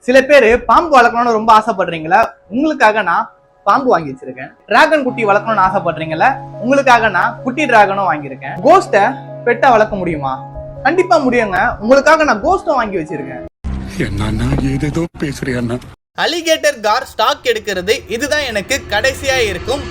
சில பேர் பாம்பு வளர்க்கணும்னு ரொம்ப ஆசைப்படுறீங்களா? உங்களுக்காக நான் பாம்பு வாங்கி வச்சிருக்கேன். டிராகன் குட்டி வளர்க்கணும்னு ஆசைப்படுறீங்களா? உங்களுக்காக நான் குட்டி டிராகனும் வாங்கியிருக்கேன். கோஸ்ட பெட்டா வளர்க்க முடியுமா? கண்டிப்பா முடியுங்க. உங்களுக்காக நான் கோஸ்டும் வாங்கி வச்சிருக்கேன். என்னன்னா ஏதேதோ பேசுறியா? அலிகேட்டர் கார் ஸ்டாக் எடுக்கிறது இதுதான் எனக்கு கடைசியா இருக்கும்.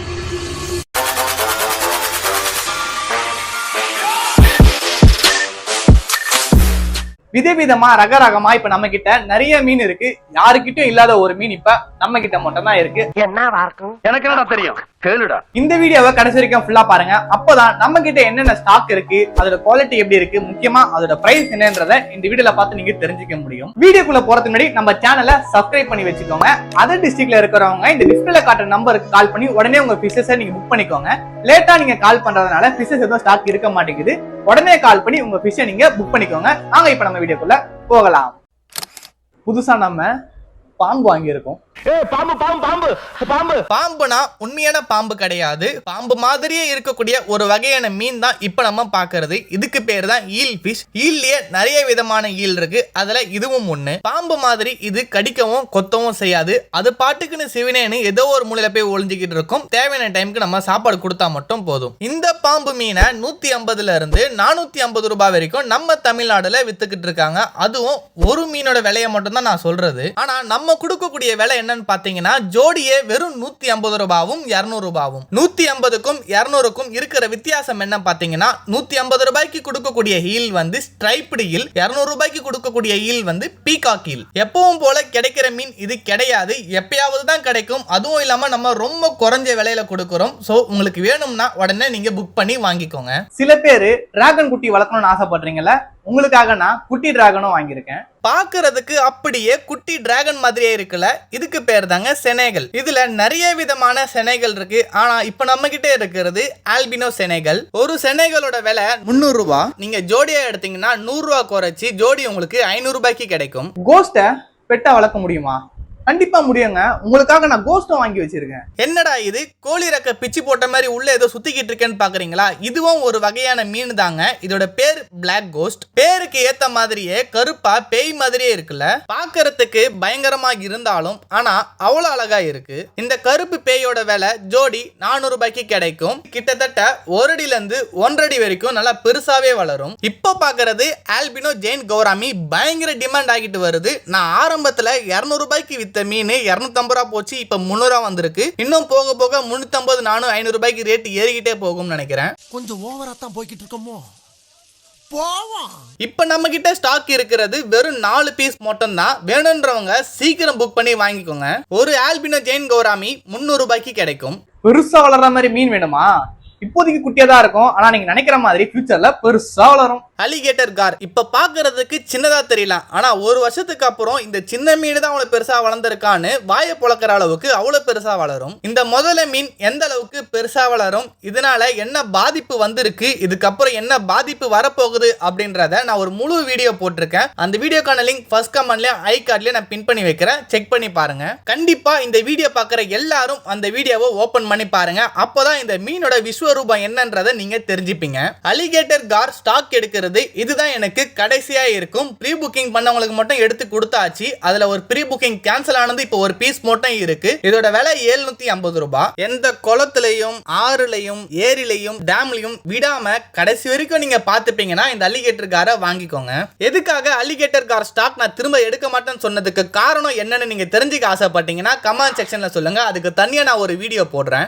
விதவிதமா ரகரகமா இப்ப நம்ம கிட்ட நிறைய மீன் இருக்கு. யாருக்கிட்டும் இல்லாத ஒரு மீன் இப்ப நம்ம கிட்ட மட்டும் தான் இருக்கு. என்னவா இருக்கும்? எனக்கு என்னடா தெரியும், கேளுடா. இந்த வீடியோவை கடைசி வரைக்கும் ஃபுல்லா பாருங்க. அப்பதான் நம்ம கிட்ட என்னென்ன ஸ்டாக் இருக்கு, அதோட குவாலிட்டி எப்படி இருக்கு, முக்கியமா அதோட பிரைஸ் என்னன்றத இந்த வீடியோல பார்த்து நீங்க தெரிஞ்சுக்க முடியும். வீடியோக்குள்ள போறதுக்கு முன்னாடி நம்ம சேனலை சப்ஸ்கிரைப் பண்ணி வச்சுக்கோங்க. அதர் டிஸ்ட்ரிக்ட்ல இருக்கிறவங்க இந்த டிஸ்பிளேல காட்டுற நம்பருக்கு கால் பண்ணி உடனே உங்க பிஷஸை நீங்க புக் பண்ணிக்கோங்க. லேட்டா நீங்க கால் பண்றதுனால பிஷஸ் எதுவும் ஸ்டாக் இருக்க மாட்டேங்குது. உடனே கால் பண்ணி உங்க ஃபிஷ்ஷை நீங்க புக் பண்ணிக்கோங்க. நாங்க இப்ப நம்ம வீடியோக்குள்ள போகலாம். புதுசா நம்ம பாம்பு வாங்கியிருக்கோம். பாம்புனா உண்மையான பாம்பு கிடையாது. பாம்பு மாதிரியே இருக்கக்கூடிய ஒரு வகையான மீன் தான் இப்ப நம்ம பாக்குறது. இதுக்கு பேர் தான் ஈல் ஃபிஷ். ஈல்லயே நிறைய விதமான ஈல் இருக்கு. அதுல இதுவும் ஒண்ணு. பாம்பு மாதிரி இது கடிக்கவும் கொத்தவும் செய்யாது. அது பாட்டுக்குன்னு சிவனேன்னு ஏதோ ஒரு மூலையில போய் ஒளிஞ்சுக்கிட்டு இருக்கும். தேவையான டைமுக்கு நம்ம சாப்பாடு கொடுத்தா மட்டும் போதும். இந்த பாம்பு மீனை 150 இருந்து 450 ரூபாய் வரைக்கும் நம்ம தமிழ்நாடுல வித்துக்கிட்டு இருக்காங்க. அதுவும் ஒரு மீனோட விலையை மட்டும் தான் நான் சொல்றது. ஆனா நம்ம கொடுக்கக்கூடிய விலை என்னன்னு பாத்தீங்கன்னா ஜோடியே வெறும் 150 ரூபாயும் 200 ரூபாயும். 150க்கும் 200க்கும் இருக்கிற வித்தியாசம் என்ன பாத்தீங்கன்னா 150 ரூபாய்க்கு கொடுக்கக்கூடிய ஈல் வந்து ஸ்ட்ரைப்டு ஈல், 200 ரூபாய்க்கு கொடுக்கக்கூடிய ஈல் வந்து பீகாக் ஈல். எப்பவும் போல கிடைக்கிற மீன் இது கிடையாது. எப்பயாவது தான் கிடைக்கும். அதுவும் இல்லாம நம்ம ரொம்ப குறைஞ்ச விலையில கொடுக்கிறோம். சோ உங்களுக்கு வேணும்னா உடனே நீங்க புக் பண்ணி வாங்கிக்கோங்க. சில பேரு டிராகன் குட்டி வளர்க்கணும்னு ஆசைப்படுறீங்களா? உங்களுக்காக நான் குட்டி டிராகனும் வாங்கியிருக்கேன். பாக்குறதுக்கு அப்படியே குட்டி டிராகன் மாதிரியே இருக்குல்ல, இதுக்கு பேர் தாங்க செனைகள். இதுல நிறைய விதமான செனைகள் இருக்கு. ஆனா இப்ப நம்ம கிட்ட இருக்கிறது ஆல்பினோ செனைகள். ஒரு செனைகளோட விலை 300 ரூபாய். நீங்க ஜோடியா எடுத்தீங்கன்னா 100 ரூபாய் குறைச்சி ஜோடி உங்களுக்கு 500 ரூபாய்க்கு கிடைக்கும். கோஸ்ட பெட்டா வளர்க்க முடியுமா? கண்டிப்பா முடியுங்க. உங்களுக்காக நான் கோஸ்டும் வாங்கி வச்சிருக்கேன். என்னடா இது கோழி ரெக்க பிச்சு போட்ட மாதிரி உள்ள ஏதோ சுத்திக்கிட்டு இருக்கேன்னு பாக்குறீங்களா? இதுவும் ஒரு வகையான மீன் தாங்க. இதோட பேர் பிளாக் கோஸ்ட். பேருக்கு ஏத்த மாதிரியே கருப்பா பேய் மாதிரியே இருக்குல்ல. பாக்குறதுக்கு பயங்கரமா இருந்தாலும் ஆனா அவ்வளவு அழகா இருக்கு. இந்த கருப்பு பேயோட விலை ஜோடி 400 ரூபாய்க்கு கிடைக்கும். கிட்டத்தட்ட 1 அடியில இருந்து 1.5 அடி வரைக்கும் நல்லா பெருசாவே வளரும். இப்ப பாக்குறது ஆல்பினோ ஜெயின் கௌராமி பயங்கர டிமாண்ட் ஆகிட்டு வருது. நான் ஆரம்பத்துல 200 ரூபாய்க்கு மீன் 250 ரூபாய் போச்சு. இப்ப 300 வந்திருக்கு. இன்னும் போக போக 350 400 500 ரூபாய்க்கு ரேட் ஏறிக்கிட்டே போகும்னு நினைக்கிறேன். கொஞ்சம் ஓவரா தான் போய்கிட்டு இருக்கோமோ. இப்ப நம்ம கிட்ட ஸ்டாக் இருக்கிறது வெறும் 4 பீஸ் மட்டும் தான். வேணும்ன்றவங்க சீக்கிரம் புக் பண்ணி வாங்கிக்கோங்க. ஒரு ஆல்பினோ ஜெயின் கௌராமி 300 ரூபாய்க்கு கிடைக்கும். பெருசா வளர்ற மாதிரி மீன் வேணுமா? இப்போதைக்கு குட்டியா தான் இருக்கும். ஆனா நீங்க நினைக்கிற மாதிரி ஃபியூச்சர்ல பெருசா வளரும். அலிகேட்டர் கார் இப்ப பாக்குறதுக்கு சின்னதா தெரியலாம். ஆனா ஒரு வருஷத்துக்கு அப்புறம் இந்த சின்ன மீன் தான் அவ்வளவு பெருசா வளர்ந்துருக்கான்னு வாயை பொளக்கிற அளவுக்கு அவ்வளவு பெருசா வளரும். இந்த முதல மீன் எந்த அளவுக்கு பெருசா வளரும், இதனால என்ன பாதிப்பு வந்திருக்கு, இதுக்கப்புறம் என்ன பாதிப்பு வரப்போகுது அப்படின்றத நான் ஒரு முழு வீடியோ போட்டிருக்கேன். அந்த வீடியோக்கான லிங்க் ஃபர்ஸ்ட் கமெண்ட்லயும் ஐ கார்ட்லயும் நான் பின் பண்ணி வைக்கிறேன். செக் பண்ணி பாருங்க. கண்டிப்பா இந்த வீடியோ பாக்குற எல்லாரும் அந்த வீடியோவை ஓபன் பண்ணி பாருங்க. அப்பதான் இந்த மீனோட விஸ்வரூபம் என்னன்றதை நீங்க தெரிஞ்சுப்பீங்க. அலிகேட்டர் கார் ஸ்டாக் எடுக்கிறது இதுதான் எனக்கு கடைசியா இருக்கும். ப்ரீ புக்கிங் பண்ணவங்களுக்கு மட்டும் எடுத்து கொடுத்தாச்சு. அதுல ஒரு ப்ரீ புக்கிங் கேன்சல் ஆனது இப்ப ஒரு பீஸ் மட்டும் இருக்கு. இதோட விலை 750 ரூபாய். எந்த குளத்திலையும் ஆறுலையும் ஏரிலையும் டேம்லையும் விடாம கடைசி வரைக்கும் நீங்க பாத்துப்பீங்கன்னா இந்த அலிகேட்டர் காரை வாங்கிக்கோங்க. எதுக்காக அலிகேட்டர் கார் ஸ்டாக் நான் திரும்ப எடுக்க மாட்டேன்னு சொன்னதுக்கு காரணம் என்னன்னு நீங்க தெரிஞ்சுக்க ஆசைப்பட்டீங்கன்னா கமெண்ட் செக்ஷன்ல சொல்லுங்க. அதுக்கு தனியா நான் ஒரு வீடியோ போடுறேன்.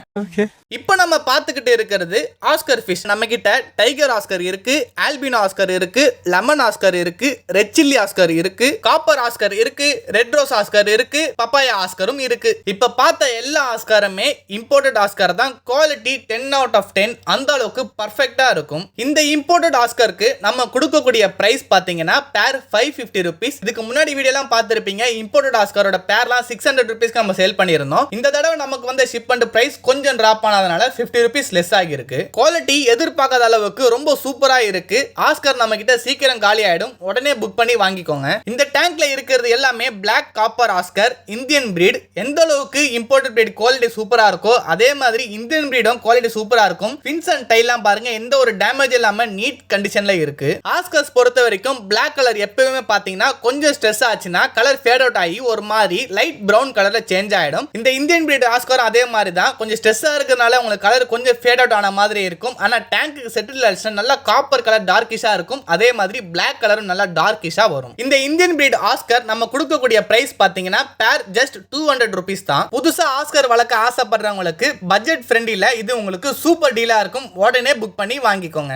இப்ப நம்ம பாத்துக்கிட்டு இருக்கிறது ஆஸ்கர் ஃபிஷ். நம்ம கிட்ட டைகர் ஆஸ்கர் இருக்கு, ஆல்பினோ ஆஸ்கர் இருக்கு, லெமன் ஆஸ்கர் இருக்கு, ரெட் சில்லி ஆஸ்கர் இருக்கு, காப்பர் ஆஸ்கர் இருக்கு, ரெட் ரோஸ் ஆஸ்கர் இருக்கு, பப்பாயா ஆஸ்கரும் இருக்கு. இப்ப பார்த்த எல்லா ஆஸ்கருமே இம்போர்ட்டட் ஆஸ்கர் தான். குவாலிட்டி 10 out of 10 அந்த அளவுக்கு பர்ஃபெக்ட்டா இருக்கும். இந்த இம்போர்ட்டட் ஆஸ்கருக்கு நம்ம கொடுக்கக்கூடிய பிரைஸ் பாத்தீங்கன்னா பேர் 550 rupees. இதுக்கு முன்னாடி வீடியோ எல்லாம் பார்த்திருப்பீங்க. இம்போர்ட்டட் ஆஸ்கரோட பேர்லாம் 600 rupees நம்ம சேல் பண்ணியிருந்தோம். இந்த தடவை நமக்கு வந்த ஷிப்மெண்ட் பிரைஸ் கொஞ்சம் டிராப் ஆனது பண்ணதுனால 50 rupees லெஸ் ஆகிருக்கு. குவாலிட்டி எதிர்பார்க்காத அளவுக்கு ரொம்ப சூப்பரா இருக்கு. ஆஸ்கர் நம்ம கிட்ட சீக்கிரம் காலி ஆயிடும், உடனே புக் பண்ணி வாங்கிக்கோங்க. இந்த டேங்க்ல இருக்கிறது எல்லாமே black copper Oscar Indian breed. எந்த அளவுக்கு இம்போர்ட்டட் பிரீட் குவாலிட்டி சூப்பரா இருக்கோ அதே மாதிரி இந்தியன் பிரீடும் குவாலிட்டி சூப்பரா இருக்கும். ஃபின்ஸ் அண்ட் டைல்லாம் பாருங்க, எந்த ஒரு டேமேஜ் இல்லாம நீட் கண்டிஷன்ல இருக்கு. ஆஸ்கர்ஸ் பொறுத்த வரைக்கும் பிளாக் கலர் எப்பவுமே பாத்தீங்கன்னா கொஞ்சம் ஸ்ட்ரெஸ் ஆச்சுன்னா கலர் ஃபேட் அவுட் ஆகி ஒரு மாதிரி லைட் பிரவுன் கலர்ல சேஞ்ச் ஆயிடும். இந்த இந்தியன் பிரீட் ஆஸ்கர் அதே மாதிரி தான், கொஞ்சம் ஸ்ட்ரெஸ்ஸா இருக்கிறதுனால உங்களுக்கு கலர் கொஞ்சம் ஃபேட் அவுட் ஆன மாதிரி இருக்கும். ஆனா டேங்க்கு செட்டில் ஆச்சுன்னா நல்லா காப்பர் கலர் டார்க்கிஷா இருக்கும். அதே மாதிரி பிளாக் கலரும் நல்லா டார்க்கிஷா வரும். இந்த இந்தியன் பிரீட் ஆஸ்கர் நம்ம கொடுக்கக்கூடிய பிரைஸ் பாத்தீங்கன்னா பேர் ஜஸ்ட் 200 rupees தான். புதுசா ஆஸ்கர் வளர்க்க ஆசைப்படுறவங்களுக்கு பட்ஜெட் ஃப்ரெண்ட்லில இது உங்களுக்கு சூப்பர் டீலா இருக்கும். உடனே புக் பண்ணி வாங்கிக்கோங்க.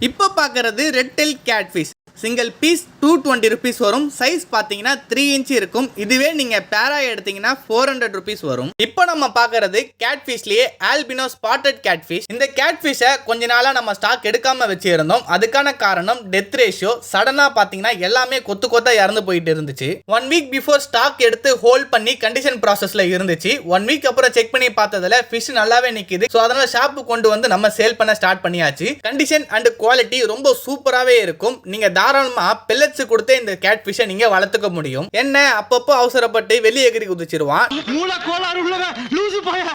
இப்போ பார்க்கிறது red tail catfish. Single piece 220 rupees வரும். சைஸ் பாத்தீங்கன்னா 3 inch இருக்கும். இதுவே நீங்க பேரா எடுத்தீங்கன்னா 400 rupees வரும். இப்போ நம்ம பார்க்கிறது கேட்ஃபிஷ்லயே ஆல்பினோ ஸ்பாட்டட் கேட்ஃபிஷ். இந்த கேட்ஃபிஷை கொஞ்ச நாளா நம்ம ஸ்டாக் எடுக்காம வச்சிருந்தோம். அதுக்கான காரணம் டெத் ரேஷியோ. சடனா பாத்தீங்கன்னா எல்லாமே கொத்து கொத்தா இறந்து போயிட்டு இருந்துச்சு. 1 week பிஃபோர் ஸ்டாக் எடுத்து ஹோல்ட் பண்ணி கண்டிஷன் ப்ராசஸ்ல இருந்துச்சு. 1 week அப்புறம் செக் பண்ணி பார்த்ததுல ஃபிஷ் நல்லாவே நிக்குது. ஸோ அதனால ஷாப்பு கொண்டு வந்து நம்ம சேல் பண்ண ஸ்டார்ட் பண்ணியாச்சு. கண்டிஷன் அண்ட் குவாலிட்டி ரொம்ப சூப்பராகவே இருக்கும். நீங்க தாராளமா பெல்லட்ஸ் கொடுத்து இந்த கேட் ஃபிஷை நீங்க வளர்த்துக்க முடியும். என்ன அப்பப்போ அவசரப்பட்டு வெளியே எகிரி குதிச்சிருவான்.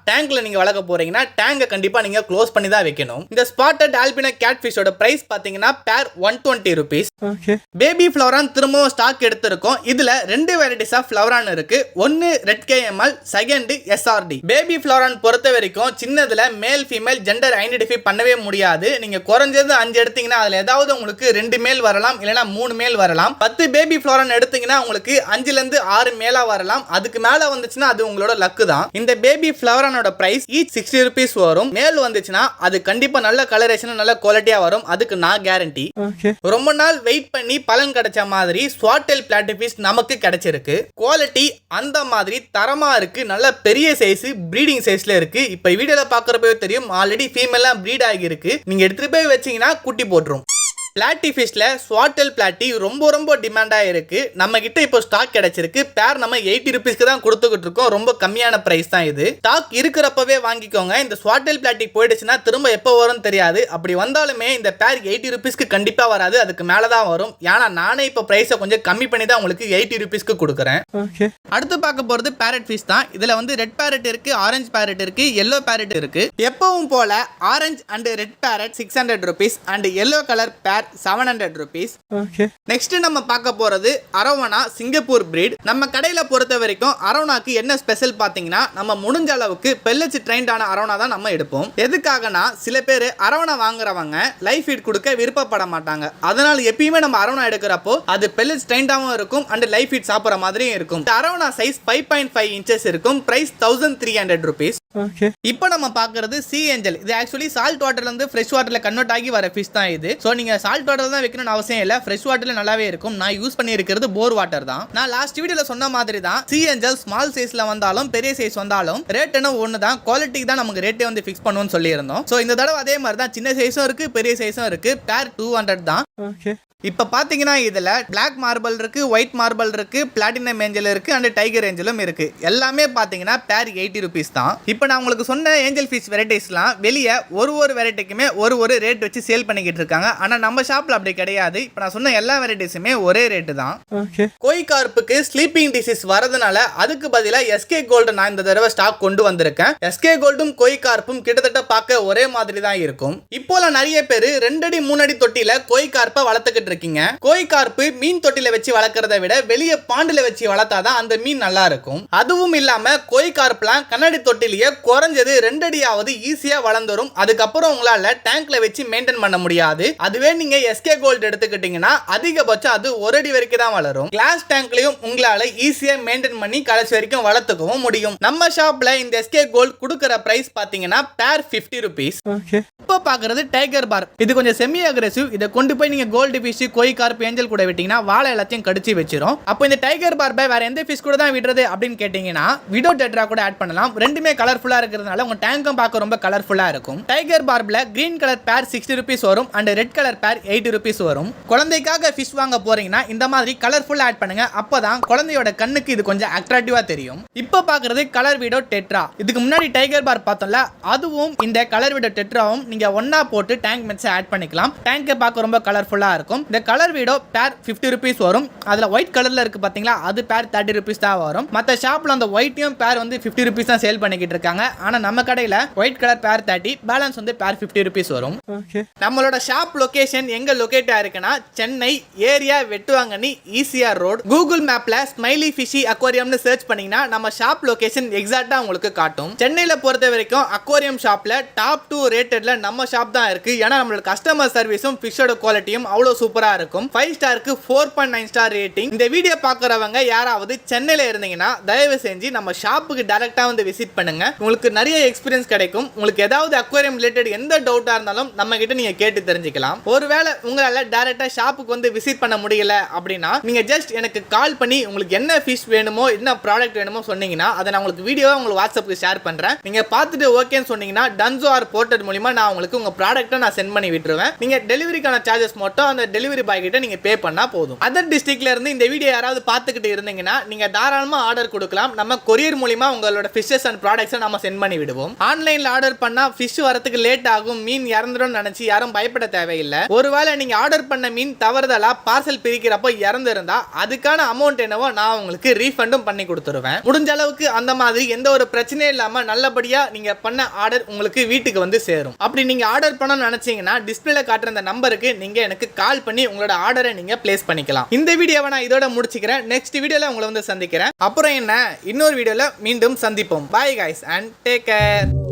டேங்க்ல நீங்க வளர்க்க போறீங்கன்னா டேங்கை கண்டிப்பா நீங்க க்ளோஸ் பண்ணி தான் வைக்கணும். இந்த ஸ்பாட்டட் ஆல்பினோ கேட் ஃபிஷோட பிரைஸ் பாத்தீங்கன்னா பேர் 120 rupees. பேபி ஃப்ளவரான் திரும்பவும் ஸ்டாக் எடுத்திருக்கோம். இதுல 2 வெரைட்டிஸ் ஆஃப் ஃப்ளவரான் இருக்கு. ஒன்னு red KML, second SRT. Baby ஃப்ளவரான் பொறுத்த வரைக்கும் சின்னதுல மேல் ஃபீமேல் ஜெண்டர் ஐடென்டிஃபை பண்ணவே முடியாது. நீங்க குறைஞ்சது 5 எடுத்தீங்கன்னா அதுல ஏதாவது உங்களுக்கு 2 மேல் வரலாம், இல்லனா 3 மேல் வரலாம். 10 பேபி ஃப்ளவரான் எடுத்தீங்கன்னா உங்களுக்கு 5ல இருந்து 6 மேலா வரலாம். அதுக்கு மேல வந்துச்சுன்னா அது உங்களோட லக்கு தான். இந்த பேபி ஃப்ளவரானோட பிரைஸ் ஈச் 60 rupees வரும். மேல் வந்துச்சுன்னா அது கண்டிப்பா நல்ல கலரேஷன் நல்ல குவாலிட்டியா வரும். அதுக்கு நான் கேரண்டி. ரொம்ப நாள் வெயிட் பண்ணி பலன் கிடைச்ச மாதிரி ஸ்வாட்டெல் பிளாட்டிஃபிஷ் நமக்கு கிடைச்சிருக்கு. குவாலிட்டி அந்த மாதிரி தரமா இருக்கு. நல்ல பெரிய சைஸ் ப்ரீடிங் சைஸ்ல இருக்கு. இப்ப வீடியோல பாக்குறப்பவே தெரியும் ஆல்ரெடி ஃபீமேல்லாம் ப்ரீட் ஆகி இருக்கு. நீங்க எடுத்துட்டு போய் வச்சீங்கன்னா குட்டி போட்டுரும். பிளாட்டி ஃபிஷ்ல ஸ்வாட்டெல் பிளாட்டி ரொம்ப டிமாண்டா இருக்கு. நம்ம கிட்ட இப்போ ஸ்டாக் கிடைச்சிருக்கு. பேர் நம்ம 80 rupeesக்கு தான் கொடுத்துக்கிட்டு இருக்கோம். ரொம்ப கம்மியான பிரைஸ் தான் இது. ஸ்டாக் இருக்கிறப்பவே வாங்கிக்கோங்க. இந்த ஸ்வாட்டெல் பிளாட்டி போயிடுச்சுன்னா திரும்ப எப்போ வரும் தெரியாது. அப்படி வந்தாலுமே இந்த பேர் 80 rupeesக்கு கண்டிப்பா வராது, அதுக்கு மேல தான் வரும். ஏன்னா நானே இப்போ பிரைஸை கொஞ்சம் கம்மி பண்ணி தான் உங்களுக்கு 80 rupeesக்கு கொடுக்குறேன். அடுத்து பார்க்க போறது பேரட் ஃபிஷ் தான். இதுல வந்து ரெட் பேரட் இருக்கு, ஆரஞ்சு பேரட் இருக்கு, எல்லோ பேரட் இருக்கு. எப்பவும் போல orange and red parrot 600 rupees and yellow colour pair 700 rupees. Next நம்ம பார்க்க போறது அரவணா சிங்கப்பூர் பிரீட். நம்ம கடையில பொறுத்த வரைக்கும் அரவணாக்கு என்ன ஸ்பெஷல் பாத்தீங்கன்னா நம்ம முடிஞ்ச அளவுக்கு பெல்லட்ஸ் ட்ரெயின்ட் ஆன அரவணா தான் நம்ம எடுப்போம். எதுக்காகனா சில பேர் அரவணா வாங்குறவங்க லைஃப் ஃபீட் கொடுக்க விருப்பப்பட மாட்டாங்க. அதனால எப்பயுமே நம்ம அரவணா எடுக்கிறப்போ அது பெல்லட்ஸ் ட்ரெயின்டாவும் இருக்கும் அண்ட் லைஃப் ஃபீட் சாப்பிட்ற மாதிரியும் இருக்கும். அரவணா சைஸ் 5.5 inches இருக்கும். Price 1300 rupees. இப்போ நம்ம பார்க்கிறது சி ஏஞ்சல். இது ஆக்சுவலி சால்ட் வாட்டர்ல இருந்து ஃப்ரெஷ் வாட்டர்ல கன்வெர்ட் ஆகி வர ஃபிஷ் தான் இது. சோ நீங்க சால்ட் வாட்டர் தான் வைக்கணும்னு அவசியம் இல்ல, ஃப்ரெஷ் வாட்டர்ல நல்லாவே இருக்கும். நான் யூஸ் பண்ணி இருக்கிறது போர் வாட்டர் தான். நான் லாஸ்ட் வீடியோல சொன்ன மாதிரி தான் சி ஏஞ்சல் ஸ்மால் சைஸ்ல வந்தாலும் பெரிய சைஸ் வந்தாலும் ரேட் என்ன ஒன்னு தான், குவாலிட்டிக்கு தான் நமக்கு ரேட்டே வந்து ஃபிக்ஸ் பண்ணுவோம்னு சொல்லி இருந்தோம். சோ இந்த தடவை அதே மாதிரி தான் சின்ன சைஸும் இருக்கு பெரிய சைஸும் இருக்கு. பேர் 200 தான். இப்ப பாத்தீங்கன்னா இதுல பிளாக் மார்பிள் இருக்கு, ஒயிட் மார்பிள் இருக்கு, பிளாட்டினம் ஏஞ்சல் இருக்கு அண்ட் டைகர் ஏஞ்சலும் இருக்கு. எல்லாமே பாத்தீங்கன்னா பேர் 80 rupees தான். இப்போ நான் உங்களுக்கு சொன்ன ஏஞ்சல் ஃபிஷ் வெரைட்டிஸ்லாம் வெளியே ஒரு வெரைட்டிக்குமே ஒரு ரேட் வச்சு சேல் பண்ணிக்கிட்டு இருக்காங்க. ஆனா நம்ம ஷாப்ல அப்படி கிடையாது. இப்போ நான் சொன்ன எல்லா வெரைட்டிஸுமே ஒரே ரேட்டு தான். கோய் கார்ப்புக்கு ஸ்லீப்பிங் டிசீஸ் வரதுனால அதுக்கு பதிலா எஸ்கே கோல்டு நான் இந்த தடவை ஸ்டாக் கொண்டு வந்திருக்கேன். எஸ்கே கோல்டும் கோய் கார்ப்பும் கிட்டத்தட்ட பார்க்க ஒரே மாதிரி தான் இருக்கும். இப்போல நிறைய பேர் 2 அடி 3 அடி தொட்டில கோய் கார்ப்பை வளர்த்துக்கிட்டு இருக்கீங்க. கோய் கார்ப்பு மீன் தொட்டில வச்சு வளர்க்கறத விட வெளிய பாண்டுல வச்சு வளர்த்தாதான் அந்த மீன் நல்லா இருக்கும். அதுவும் இல்லாம கோய் கார்ப்லாம் கண்ணாடி தொட்டிலேயே குறைஞ்சது 2 அடியாவது ஈஸியா வளர்ந்துரும். அதுக்கப்புறம் உங்களால டேங்க்ல வச்சு மெயின்டைன் பண்ண முடியாது. அதுவே நீங்க எஸ்கே கோல்ட் எடுத்துக்கிட்டீங்கன்னா அதிகபட்சம் அது 1 அடி வரைக்கும் தான் வளரும். கிளாஸ் டேங்க்லயும் உங்களால ஈஸியா மெயின்டைன் பண்ணி கடைசி வரைக்கும் வளர்த்துக்கவும் முடியும். நம்ம ஷாப்ல இந்த எஸ்கே கோல்ட் கொடுக்கற பிரைஸ் பாத்தீங்கன்னா பேர் 50 rupees. இப்போ பாக்குறது டைகர் பார். இது கொஞ்சம் செமி அக்ரெசிவ். இதை கொண்டு போய் நீங்க கோல்டு ஃபிஷ் ஃபிஷ், கோய் கார்ப், ஏஞ்சல் கூட விட்டீங்கன்னா வாழை எல்லாத்தையும் கடிச்சு வச்சிரும். அப்போ இந்த டைகர் பார்பை வேற எந்த ஃபிஷ் கூட தான் விடுறது அப்படின்னு கேட்டீங்கன்னா விடோ டெட்ரா கூட ஆட் பண்ணலாம். ரெண்டுமே கலர்ஃபுல்லா இருக்கிறதுனால உங்க டேங்கும் பார்க்க ரொம்ப கலர்ஃபுல்லா இருக்கும். டைகர் பார்ப்ல கிரீன் கலர் பேர் 60 rupees வரும் அண்ட் ரெட் கலர் பேர் 80 rupees வரும். குழந்தைக்காக ஃபிஷ் வாங்க போறீங்கன்னா இந்த மாதிரி கலர்ஃபுல்லா ஆட் பண்ணுங்க. அப்பதான் குழந்தையோட கண்ணுக்கு இது கொஞ்சம் அட்ராக்டிவா தெரியும். இப்போ பாக்குறது கலர் விடோ டெட்ரா. இதுக்கு முன்னாடி டைகர் பார் பார்த்தோம்ல, அதுவும் இந்த கலர் விடோ டெட்ராவும் நீங்க ஒண்ணா போட்டு டேங்க் மெட்ஸ் ஆட் பண்ணிக்கலாம். டேங்கை பார்க்க ரொம்ப கலர்ஃபுல்லா இருக்கும். இந்த கலர் வீடோ பேர் 50 rupees வரும். அதுல ஒயிட் கலர்ல இருக்கு பாத்தீங்களா, அது பேர் 30 rupees தான் வரும். மத்த ஷாப்ல அந்த ஒயிட்டையும் பேர் வந்து 50 rupees தான் சேல் பண்ணிக்கிட்டு இருக்காங்க. ஆனா நம்ம கடையில ஒயிட் கலர் பேர் 30, பேலன்ஸ் வந்து பேர் 50 rupees வரும். நம்மளோட ஷாப் லொகேஷன் எங்க லொகேட் ஆயிருக்குன்னா Chennai area Vettuvankeni ECR road. Google மேப்ல ஸ்மைலி ஃபிஷி அக்வாரியம்னு சர்ச் பண்ணீங்கன்னா நம்ம ஷாப் லொகேஷன் எக்ஸாக்ட்டா உங்களுக்கு காட்டும். சென்னையில பொறுத்த வரைக்கும் அக்வாரியம் ஷாப்ல டாப் 2 ரேட்டட்ல நம்ம ஷாப் தான் இருக்கு. ஏன்னா நம்மளோட கஸ்டமர் சர்வீஸும் ஃபிஷோட குவாலிட்டியும் அவ்வளவு சூப்பரா இருக்கும். 5 ஸ்டாருக்கு 4.9 ஸ்டார் ரேட்டிங். இந்த வீடியோ பார்க்கறவங்க யாராவது சென்னையில இருந்தீங்கன்னா தயவு செஞ்சு நம்ம ஷாப்புக்கு டைரக்டா வந்து விசிட் பண்ணுங்க. உங்களுக்கு நிறைய எக்ஸ்பீரியன்ஸ் கிடைக்கும். உங்களுக்கு ஏதாவது அக்வாரியம் ரிலேட்டட் எந்த டவுட்டா இருந்தாலும் நம்ம கிட்ட நீங்க கேட்டு தெரிஞ்சுக்கலாம். ஒருவேளை உங்களால டைரக்டா ஷாப்புக்கு வந்து விசிட் பண்ண முடியல அப்படின்னா நீங்க ஜஸ்ட் எனக்கு கால் பண்ணி உங்களுக்கு என்ன ஃபிஷ் வேணுமோ என்ன ப்ராடக்ட் வேணுமோ சொன்னீங்கன்னா அதை நான் உங்களுக்கு வீடியோவா உங்களுக்கு வாட்ஸ்அப்புக்கு ஷேர் பண்றேன். நீங்க பார்த்துட்டு ஓகேன்னு சொன்னீங்கன்னா டன்சோ ஆர் போர்ட்டல் மூலமா நான் உங்களுக்கு உங்க ப்ராடக்ட்டை நான் சென்ட் பண்ணி விட்டுருவேன். நீங்க டெலிவரிக்கான சார்ஜஸ் மட்டும் அந்த டெலிவரி பாய் கிட்ட நீங்க பே பண்ணா போதும். அதர் டிஸ்ட்ரிக்ட்ல இருந்து இந்த வீடியோ யாராவது பார்த்துக்கிட்டு இருந்தீங்கன்னா நீங்க தாராளமா ஆர்டர் கொடுக்கலாம். நம்ம கொரியர் மூலமா உங்களோட ஃபிஷஸ் அண்ட் ப்ராடக்ட்ஸை நம்ம சென்ட் பண்ணி விடுவோம். ஆன்லைன்ல ஆர்டர் பண்ணா ஃபிஷ் வரதுக்கு லேட் ஆகும், மீன் இறந்துடும் நினைச்சு யாரும் பயப்பட தேவையில்லை. ஒருவேளை நீங்க ஆர்டர் பண்ண மீன் தவறுதலா பார்சல் பிரிக்கிறப்போ இறந்து இருந்தா அதுக்கான அமௌண்ட் என்னவோ நான் உங்களுக்கு ரீஃபண்டும் பண்ணி கொடுத்துருவேன். முடிஞ்ச அளவுக்கு அந்த மாதிரி எந்த ஒரு பிரச்சனையும் இல்லாம நல்லபடியா நீங்க பண்ண ஆர்டர் உங்களுக்கு வீட்டுக்கு வந்து சேரும். அப்படி நீங்க ஆர்டர் பண்ணணும்னு நினைச்சீங்கன்னா டிஸ்பிளேல காட்டுற அந்த நம்பருக்கு நீங்க எனக்கு கால் பண்ணி உங்களோட ஆர்டரை நீங்க பிளேஸ் பண்ணிக்கலாம். இந்த வீடியோவை நான் இதோட முடிச்சுக்கிறேன். நெக்ஸ்ட் வீடியோல உங்களை வந்து சந்திக்கிறேன். அப்புறம் என்ன, இன்னொரு வீடியோல மீண்டும் சந்திப்போம். Bye guys and take care.